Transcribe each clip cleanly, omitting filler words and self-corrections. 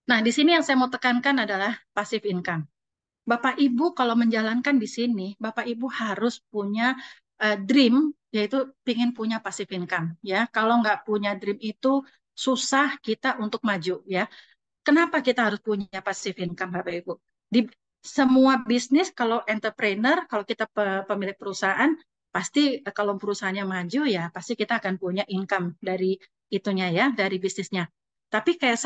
Nah, di sini yang saya mau tekankan adalah passive income. Bapak Ibu kalau menjalankan di sini, Bapak Ibu harus punya dream, yaitu ingin punya passive income. Ya, kalau nggak punya dream itu susah kita untuk maju. Ya, kenapa kita harus punya passive income, Bapak Ibu? Di semua bisnis, kalau entrepreneur, kalau kita pemilik perusahaan, pasti kalau perusahaannya maju ya, pasti kita akan punya income dari itunya ya, dari bisnisnya. Tapi kayak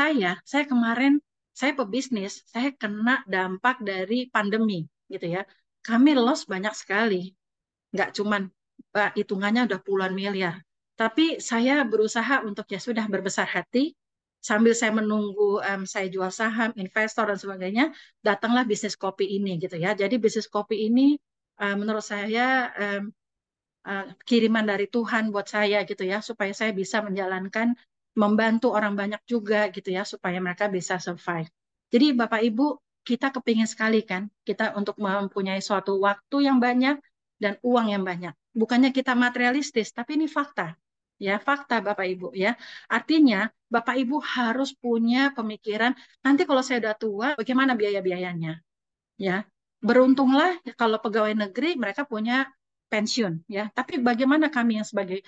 saya kemarin saya pebisnis, saya kena dampak dari pandemi gitu ya. Kami loss banyak sekali, nggak cuman hitungannya udah puluhan miliar. Tapi saya berusaha untuk ya sudah berbesar hati, sambil saya menunggu saya jual saham, investor dan sebagainya, datanglah bisnis kopi ini gitu ya. Jadi bisnis kopi ini menurut saya kiriman dari Tuhan buat saya gitu ya, supaya saya bisa menjalankan, membantu orang banyak juga gitu ya, supaya mereka bisa survive. Jadi Bapak Ibu, kita kepingin sekali kan, kita untuk mempunyai suatu waktu yang banyak dan uang yang banyak. Bukannya kita materialistis, tapi ini fakta. Ya, fakta Bapak Ibu ya. Artinya Bapak Ibu harus punya pemikiran, nanti kalau saya udah tua, bagaimana biaya-biayanya? Ya, beruntunglah kalau pegawai negeri mereka punya pensiun ya, tapi bagaimana kami yang sebagai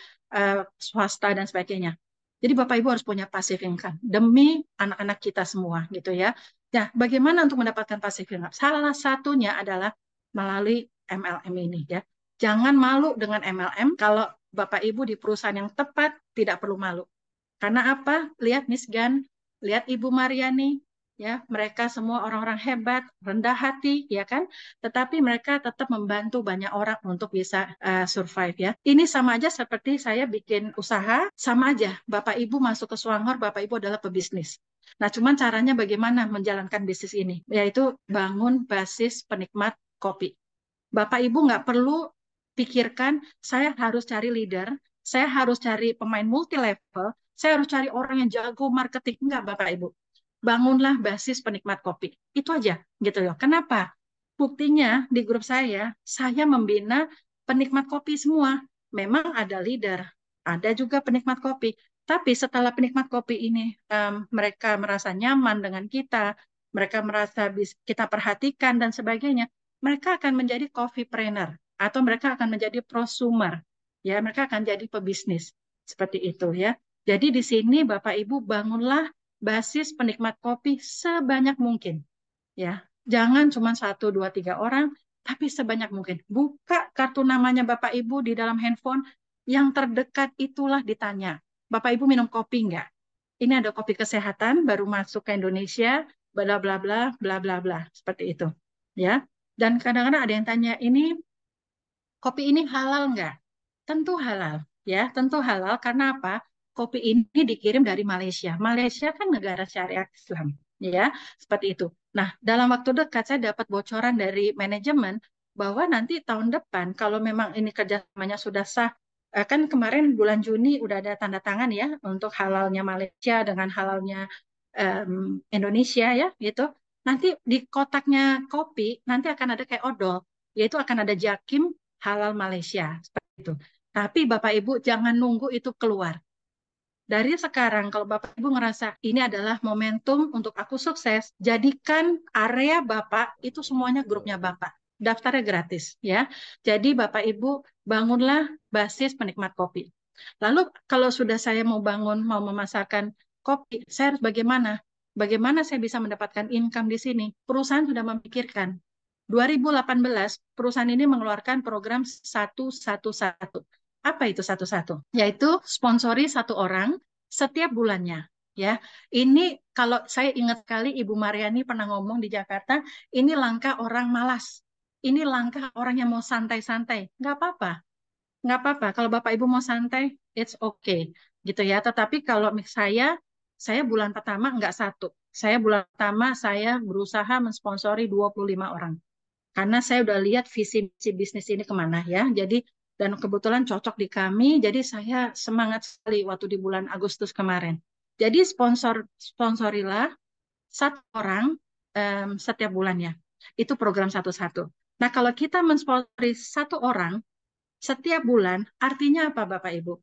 swasta dan sebagainya. Jadi Bapak Ibu harus punya passive income demi anak-anak kita semua gitu ya. Nah, bagaimana untuk mendapatkan passive income? Salah satunya adalah melalui MLM ini ya. Jangan malu dengan MLM. Kalau Bapak Ibu di perusahaan yang tepat tidak perlu malu. Karena apa? Lihat Miss Gan, lihat Ibu Mariani, ya, mereka semua orang-orang hebat, rendah hati, ya kan? Tetapi mereka tetap membantu banyak orang untuk bisa survive ya. Ini sama aja seperti saya bikin usaha, sama aja. Bapak Ibu masuk ke Swangor, Bapak Ibu adalah pebisnis. Nah, cuman caranya bagaimana menjalankan bisnis ini, yaitu bangun basis penikmat kopi. Bapak Ibu nggak perlu pikirkan, saya harus cari leader, saya harus cari pemain multi level, saya harus cari orang yang jago marketing. Enggak, Bapak Ibu. Bangunlah basis penikmat kopi. Itu aja, gitu loh. Kenapa? Buktinya di grup saya membina penikmat kopi semua. Memang ada leader, ada juga penikmat kopi. Tapi setelah penikmat kopi ini mereka merasa nyaman dengan kita, mereka merasa kita perhatikan dan sebagainya, mereka akan menjadi coffeepreneur atau mereka akan menjadi prosumer. Ya, mereka akan jadi pebisnis. Seperti itu ya. Jadi di sini Bapak Ibu bangunlah basis penikmat kopi sebanyak mungkin. Ya, jangan cuma satu, dua, tiga orang, tapi sebanyak mungkin. Buka kartu namanya Bapak Ibu di dalam handphone, yang terdekat itulah ditanya. Bapak Ibu minum kopi enggak? Ini ada kopi kesehatan, baru masuk ke Indonesia, bla bla bla, bla bla bla, seperti itu. Ya, dan kadang-kadang ada yang tanya, ini kopi ini halal enggak? Tentu halal, ya, tentu halal karena apa? Kopi ini dikirim dari Malaysia. Malaysia kan negara syariat Islam, ya, seperti itu. Nah, dalam waktu dekat saya dapat bocoran dari manajemen bahwa nanti tahun depan kalau memang ini kerjasamanya sudah sah, kan kemarin bulan Juni udah ada tanda tangan ya untuk halalnya Malaysia dengan halalnya Indonesia ya, gitu. Nanti di kotaknya kopi nanti akan ada kayak odol, yaitu akan ada Jakim halal Malaysia seperti itu. Tapi Bapak Ibu jangan nunggu itu keluar. Dari sekarang, kalau Bapak Ibu ngerasa ini adalah momentum untuk aku sukses, jadikan area Bapak itu semuanya grupnya Bapak. Daftarnya gratis, ya. Jadi Bapak Ibu bangunlah basis penikmat kopi. Lalu kalau sudah saya mau bangun, mau memasarkan kopi, saya harus bagaimana? Bagaimana saya bisa mendapatkan income di sini? Perusahaan sudah memikirkan. 2018, perusahaan ini mengeluarkan program 111. Apa itu satu-satu? Yaitu sponsori satu orang setiap bulannya. Ya, ini kalau saya ingat sekali Ibu Mariani pernah ngomong di Jakarta, ini langkah orang malas. Ini langkah orang yang mau santai-santai. Nggak apa-apa, nggak apa-apa. Kalau Bapak Ibu mau santai, it's okay, gitu ya. Tetapi kalau saya bulan pertama nggak satu. Saya bulan pertama saya berusaha mensponsori 25 orang karena saya udah lihat visi misi bisnis ini kemana ya. Jadi dan kebetulan cocok di kami, jadi saya semangat sekali waktu di bulan Agustus kemarin. Jadi sponsorilah satu orang setiap bulannya. Itu program satu-satu. Nah, kalau kita mensponsori satu orang setiap bulan, artinya apa Bapak Ibu?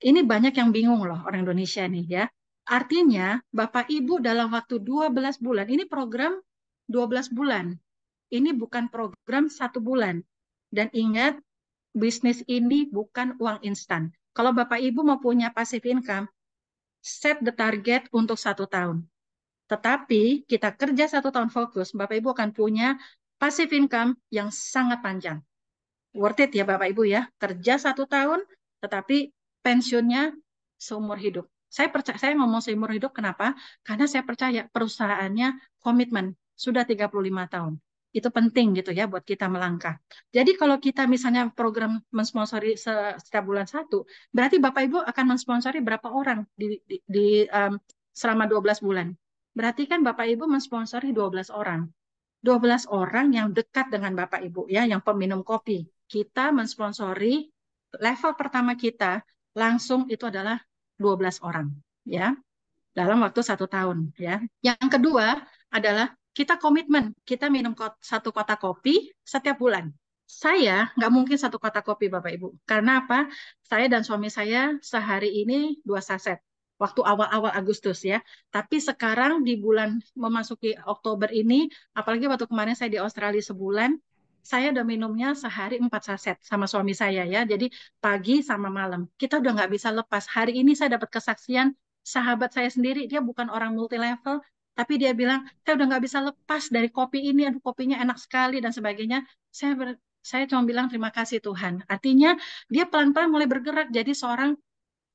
Ini banyak yang bingung loh orang Indonesia nih ya. Artinya, Bapak Ibu dalam waktu 12 bulan, ini program 12 bulan. Ini bukan program 1 bulan. Dan ingat, bisnis ini bukan uang instan. Kalau Bapak Ibu mau punya passive income, set the target untuk 1 tahun. Tetapi kita kerja 1 tahun fokus, Bapak Ibu akan punya passive income yang sangat panjang. Worth it ya Bapak Ibu ya. Kerja 1 tahun, tetapi pensiunnya seumur hidup. Saya ngomong seumur hidup kenapa? Karena saya percaya perusahaannya komitmen sudah 35 tahun. Itu penting gitu ya buat kita melangkah. Jadi kalau kita misalnya program mensponsori setiap bulan 1, berarti Bapak Ibu akan mensponsori berapa orang selama 12 bulan. Berarti kan Bapak Ibu mensponsori 12 orang. 12 orang yang dekat dengan Bapak Ibu ya, yang peminum kopi. Kita mensponsori level pertama kita langsung itu adalah 12 orang ya dalam waktu 1 tahun ya. Yang kedua adalah kita komitmen, kita minum 1 kotak kopi setiap bulan. Saya nggak mungkin 1 kotak kopi Bapak Ibu. Karena apa? Saya dan suami saya sehari ini 2 saset. Waktu awal-awal Agustus ya. Tapi sekarang di bulan memasuki Oktober ini, apalagi waktu kemarin saya di Australia sebulan, saya udah minumnya sehari 4 saset sama suami saya ya. Jadi pagi sama malam. Kita udah nggak bisa lepas. Hari ini saya dapat kesaksian sahabat saya sendiri, dia bukan orang multi level, tapi dia bilang, saya udah nggak bisa lepas dari kopi ini, aduh kopinya enak sekali dan sebagainya. Saya cuma bilang terima kasih Tuhan. Artinya dia pelan-pelan mulai bergerak jadi seorang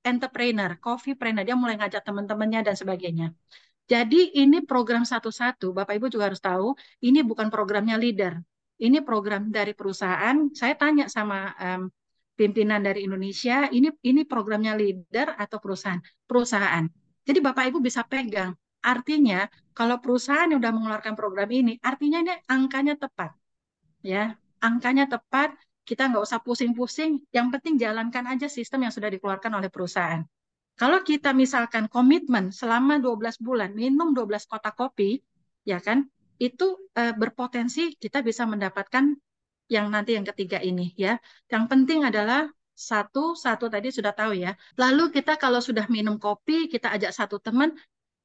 entrepreneur, coffeepreneur. Dia mulai ngajak teman-temannya dan sebagainya. Jadi ini program satu-satu, Bapak Ibu juga harus tahu, ini bukan programnya leader. Ini program dari perusahaan. Saya tanya sama pimpinan dari Indonesia, ini programnya leader atau perusahaan? Perusahaan. Jadi Bapak Ibu bisa pegang. Artinya kalau perusahaan yang sudah mengeluarkan program ini, artinya ini angkanya tepat, ya. Angkanya tepat, kita nggak usah pusing-pusing. Yang penting jalankan aja sistem yang sudah dikeluarkan oleh perusahaan. Kalau kita misalkan komitmen selama 12 bulan minum 12 kotak kopi, ya kan, itu berpotensi kita bisa mendapatkan yang nanti yang ketiga ini ya. Yang penting adalah satu tadi sudah tahu ya. Lalu kita kalau sudah minum kopi, kita ajak satu teman,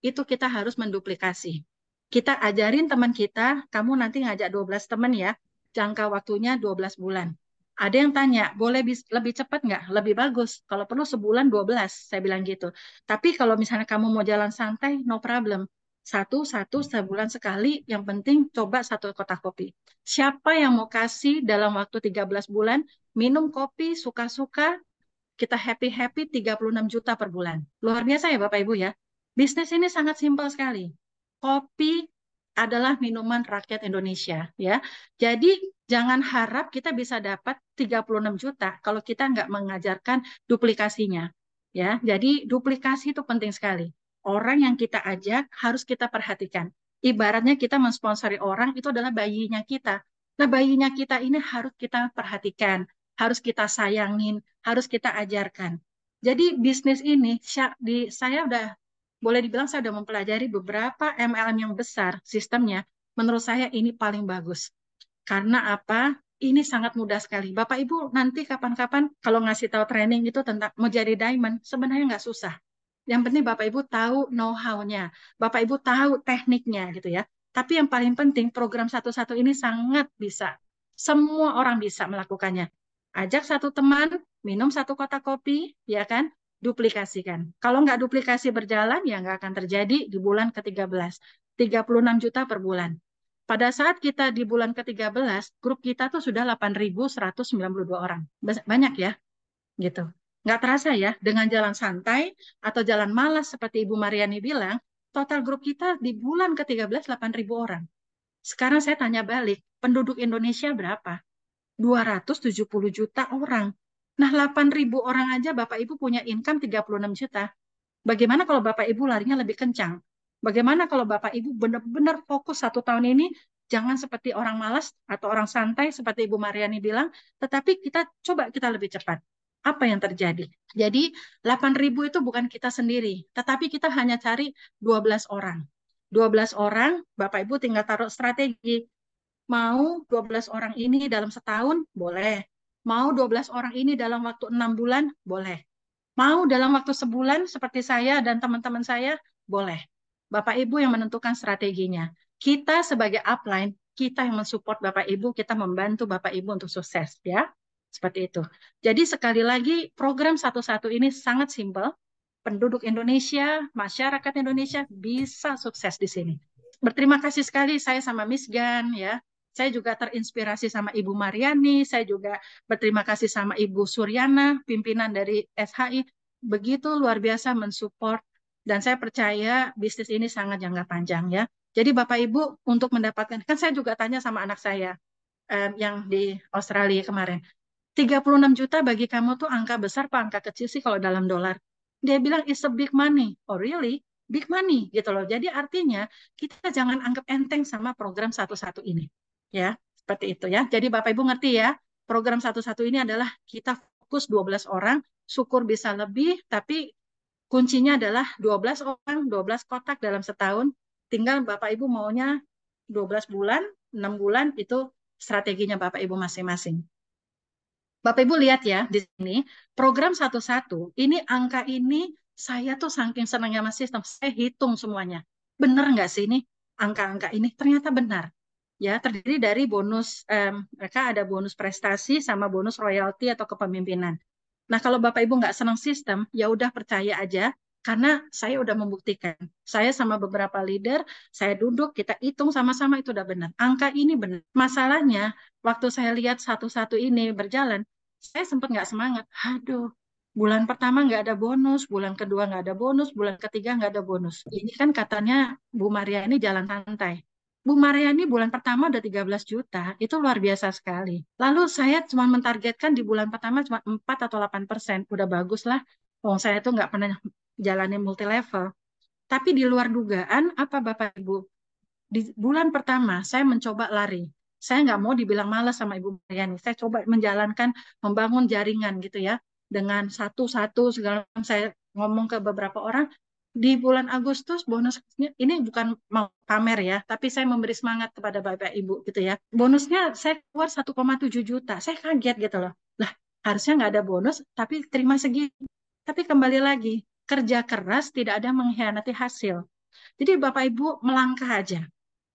itu kita harus menduplikasi. Kita ajarin teman kita, kamu nanti ngajak 12 teman ya, jangka waktunya 12 bulan. Ada yang tanya, boleh lebih cepat nggak? Lebih bagus. Kalau perlu sebulan 12, saya bilang gitu. Tapi kalau misalnya kamu mau jalan santai, no problem. Satu sebulan sekali, yang penting coba 1 kotak kopi. Siapa yang mau kasih dalam waktu 13 bulan, minum kopi suka-suka, kita happy-happy 36 juta per bulan. Luar biasa ya Bapak Ibu ya. Bisnis ini sangat simpel sekali. Kopi adalah minuman rakyat Indonesia ya. Jadi jangan harap kita bisa dapat 36 juta kalau kita nggak mengajarkan duplikasinya. Ya, jadi duplikasi itu penting sekali. Orang yang kita ajak harus kita perhatikan. Ibaratnya kita mensponsori orang itu adalah bayinya kita. Nah, bayinya kita ini harus kita perhatikan, harus kita sayangin, harus kita ajarkan. Jadi bisnis ini saya udah boleh dibilang saya udah mempelajari beberapa MLM yang besar sistemnya. Menurut saya ini paling bagus. Karena apa? Ini sangat mudah sekali. Bapak Ibu nanti kapan-kapan kalau ngasih tahu training itu tentang mau jadi diamond, sebenarnya nggak susah. Yang penting Bapak Ibu tahu know-how-nya. Bapak Ibu tahu tekniknya gitu ya. Tapi yang paling penting program satu-satu ini sangat bisa. Semua orang bisa melakukannya. Ajak satu teman, minum 1 kotak kopi, ya kan? Duplikasikan. Kalau nggak duplikasi berjalan, ya nggak akan terjadi di bulan ke-13. 36 juta per bulan. Pada saat kita di bulan ke-13, grup kita tuh sudah 8.192 orang. Banyak ya, gitu. Nggak terasa ya, dengan jalan santai atau jalan malas seperti Ibu Mariani bilang, total grup kita di bulan ke-13 8.000 orang. Sekarang saya tanya balik, penduduk Indonesia berapa? 270 juta orang. Nah, 8.000 orang aja Bapak Ibu punya income 36 juta. Bagaimana kalau Bapak Ibu larinya lebih kencang? Bagaimana kalau Bapak Ibu benar-benar fokus 1 tahun ini, jangan seperti orang malas atau orang santai seperti Ibu Mariani bilang, tetapi kita lebih cepat. Apa yang terjadi? Jadi 8.000 itu bukan kita sendiri, tetapi kita hanya cari 12 orang. 12 orang, Bapak Ibu tinggal taruh strategi. Mau 12 orang ini dalam setahun? Boleh. Mau 12 orang ini dalam waktu 6 bulan? Boleh. Mau dalam waktu sebulan seperti saya dan teman-teman saya, boleh. Bapak Ibu yang menentukan strateginya. Kita sebagai upline, kita yang mensupport Bapak Ibu, kita membantu Bapak Ibu untuk sukses, ya. Seperti itu. Jadi sekali lagi, program satu-satu ini sangat simpel. Penduduk Indonesia, masyarakat Indonesia bisa sukses di sini. Berterima kasih sekali saya sama Miss Gan, ya. Saya juga terinspirasi sama Ibu Mariani, saya juga berterima kasih sama Ibu Suryana, pimpinan dari SHI, begitu luar biasa mensupport, dan saya percaya bisnis ini sangat jangka panjang, ya. Jadi Bapak Ibu untuk mendapatkan, kan saya juga tanya sama anak saya yang di Australia kemarin, 36 juta bagi kamu tuh angka besar apa angka kecil sih kalau dalam dolar? Dia bilang it's a big money. Oh really? Big money gitu loh. Jadi artinya kita jangan anggap enteng sama program satu-satu ini. Ya, seperti itu ya. Jadi Bapak Ibu ngerti ya, program satu-satu ini adalah kita fokus 12 orang, syukur bisa lebih, tapi kuncinya adalah 12 orang, 12 kotak dalam setahun. Tinggal Bapak Ibu maunya 12 bulan, 6 bulan, itu strateginya Bapak Ibu masing-masing. Bapak Ibu lihat ya di sini program satu-satu ini angka ini saya tuh saking senangnya sama sistem saya hitung semuanya benar nggak sih ini angka-angka ini ternyata benar ya terdiri dari bonus mereka ada bonus prestasi sama bonus royalti atau kepemimpinan. Nah kalau Bapak Ibu nggak senang sistem ya udah percaya aja karena saya udah membuktikan saya sama beberapa leader saya duduk kita hitung sama-sama itu udah benar angka ini benar masalahnya waktu saya lihat satu-satu ini berjalan saya sempat nggak semangat. Aduh, bulan pertama nggak ada bonus, bulan kedua nggak ada bonus, bulan ketiga nggak ada bonus. Ini kan katanya Bu Maria ini jalan santai. Bu Maria ini bulan pertama udah 13 juta, itu luar biasa sekali. Lalu saya cuma mentargetkan di bulan pertama cuma 4 atau 8%, udah bagus lah. Oh, saya tuh nggak pernah jalanin multi level. Tapi di luar dugaan, apa Bapak Ibu? Di bulan pertama saya mencoba lari. Saya nggak mau dibilang malas sama Ibu Mariani. Saya coba menjalankan, membangun jaringan gitu ya. Dengan satu-satu segala macam saya ngomong ke beberapa orang. Di bulan Agustus bonusnya, ini bukan mau pamer ya, tapi saya memberi semangat kepada Bapak Ibu gitu ya. Bonusnya saya keluar 1,7 juta. Saya kaget gitu loh. Lah, harusnya nggak ada bonus, tapi terima segini. Tapi kembali lagi, kerja keras tidak ada mengkhianati hasil. Jadi Bapak Ibu melangkah aja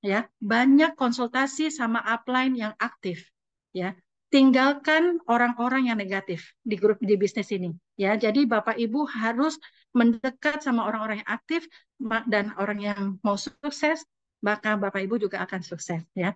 ya. Banyak konsultasi sama upline yang aktif ya. Tinggalkan orang-orang yang negatif di grup di bisnis ini ya. Jadi Bapak Ibu harus mendekat sama orang-orang yang aktif dan orang yang mau sukses, maka Bapak Ibu juga akan sukses ya.